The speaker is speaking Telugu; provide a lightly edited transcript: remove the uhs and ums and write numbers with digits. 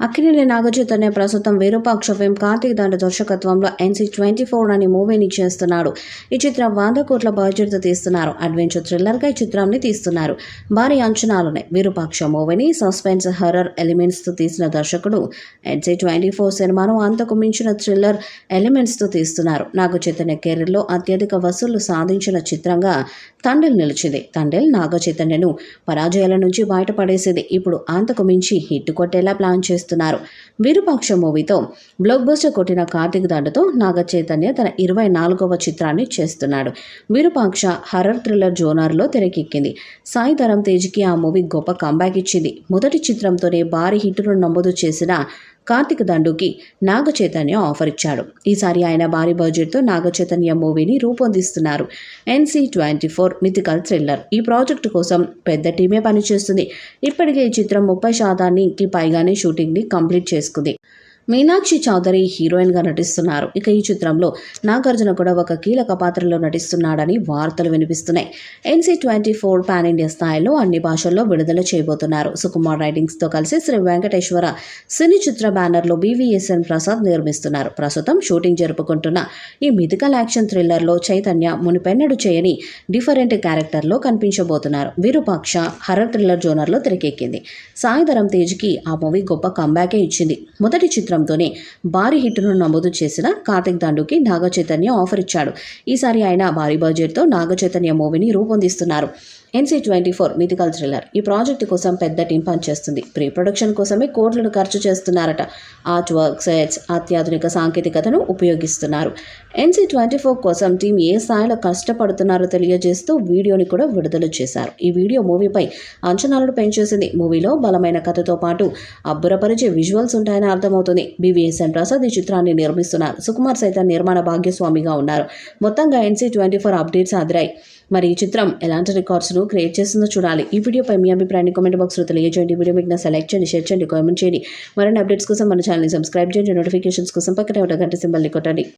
అక్కినేని నాగచైతన్య ప్రస్తుతం విరూపాక్ష ఫిల్మ్ కార్తీక్ దండ దర్శకత్వంలో NC24 అనే మూవీని చేస్తున్నాడు. ఈ చిత్రం 100 కోట్ల బడ్జెట్తో తీస్తున్నారు. అడ్వెంచర్ థ్రిల్లర్గా ఈ చిత్రాన్ని తీస్తున్నారు. భారీ అంచనాలున్నాయి. విరూపాక్ష మూవీని సస్పెన్స్ హర్రర్ ఎలిమెంట్స్తో తీసిన దర్శకుడు NC24 సినిమాను అంతకు మించిన థ్రిల్లర్ ఎలిమెంట్స్తో తీస్తున్నారు. నాగచైతన్య కెరీర్లో అత్యధిక వసూళ్లు సాధించిన చిత్రంగా తండేల్ నిలిచింది. తండేల్ నాగచైతన్యను పరాజయాల నుంచి బయటపడేసింది. ఇప్పుడు అంతకు మించి హిట్ కొట్టేలా ప్లాన్ చేస్తున్నారు. విరూపాక్ష మూవీతో బ్లాక్ బస్టర్ కొట్టిన కార్తీక్ దండతో నాగచైతన్య తన 24వ చిత్రాన్ని చేస్తున్నాడు. విరూపాక్ష హర్రర్ థ్రిల్లర్ జోనర్లో తెరకెక్కింది. సాయి ధరమ్ తేజ్కి ఆ మూవీ గొప్ప కంబ్యాక్ ఇచ్చింది. మొదటి చిత్రంతోనే భారీ హిట్ను నమోదు చేసిన కార్తీక్ దండుకి నాగచైతన్య ఆఫర్ ఇచ్చాడు. ఈసారి ఆయన భారీ బడ్జెట్తో నాగచైతన్య మూవీని రూపొందిస్తున్నారు. NC24 mythical thriller. ఈ ప్రాజెక్టు కోసం పెద్ద టీమే పనిచేస్తుంది. ఇప్పటికే ఈ చిత్రం 30% పైగానే షూటింగ్ని కంప్లీట్ చేసుకుంది. మీనాక్షి చౌదరి హీరోయిన్గా నటిస్తున్నారు. ఇక ఈ చిత్రంలో నాగార్జున కూడా ఒక కీలక పాత్రలో నటిస్తున్నాడని వార్తలు వినిపిస్తున్నాయి. NC24 పాన్ ఇండియా స్థాయిలో అన్ని భాషల్లో విడుదల చేయబోతున్నారు. సుకుమార్ రైటింగ్స్తో కలిసి శ్రీ వెంకటేశ్వర సినీ చిత్ర బ్యానర్లో BVSN ప్రసాద్ నిర్మిస్తున్నారు. ప్రస్తుతం షూటింగ్ జరుపుకుంటున్న ఈ మిథికల్ యాక్షన్ థ్రిల్లర్లో చైతన్య మునిపెన్నడు చేయని డిఫరెంట్ క్యారెక్టర్లో కనిపించబోతున్నారు. విరూపాక్ష హర్రర్ థ్రిల్లర్ జోనర్లో తెరకెక్కింది. సాయి ధరమ్ తేజ్కి ఆ మూవీ గొప్ప కంబ్యాకే ఇచ్చింది. మొదటి చిత్రంతోనే భారీ హిట్ను నమోదు చేసిన కార్తీక్ దండుకి నాగచైతన్య ఆఫర్ ఇచ్చాడు. ఈసారి ఆయన భారీ బడ్జెట్తో నాగచైతన్య మూవీని రూపొందిస్తున్నారు. NC24 mythical thriller. ఈ ప్రాజెక్టు కోసం పెద్ద టీం పనిచేస్తుంది. ప్రీ ప్రొడక్షన్ కోసమే కోట్లను ఖర్చు చేస్తున్నారట. ఆర్ట్ వర్క్, సెట్స్, అత్యాధునిక సాంకేతికతను ఉపయోగిస్తున్నారు. NC24 కోసం టీం ఏ స్థాయిలో కష్టపడుతున్నారో తెలియజేస్తూ వీడియోని కూడా విడుదల చేశారు. ఈ వీడియో మూవీపై అంచనాలను పెంచేసింది. మూవీలో బలమైన కథతో పాటు అబ్బురపరిచే విజువల్స్ ఉంటాయని అర్థమవుతుంది. BVSN ప్రసాద్ ఈ చిత్రాన్ని నిర్మిస్తున్నారు. సుకుమార్ సైతం నిర్మాణ భాగ్యస్వామిగా ఉన్నారు. మొత్తంగా NC24 అప్డేట్స్ అదిరాయి. మరి ఈ చిత్రం ఎలాంటి రికార్డ్స్ను క్రియేట్ చేస్తుందో చూడాలి. ఈ వీడియోపై మీ అభిప్రాయాన్ని కామెంట్ బాక్స్లో తెలియజేయండి. వీడియో మీకు సెలెక్ట్ చేయండి, షేర్ చేయండి, కామెంట్ చేయండి. మరిన్ని అప్డేట్స్ కోసం మన ఛానల్ని సబ్స్క్రైబ్ చేయండి. నోటిఫికేషన్స్ కోసం పక్కనే ఉన్న గంట సింబల్ని కొట్టండి.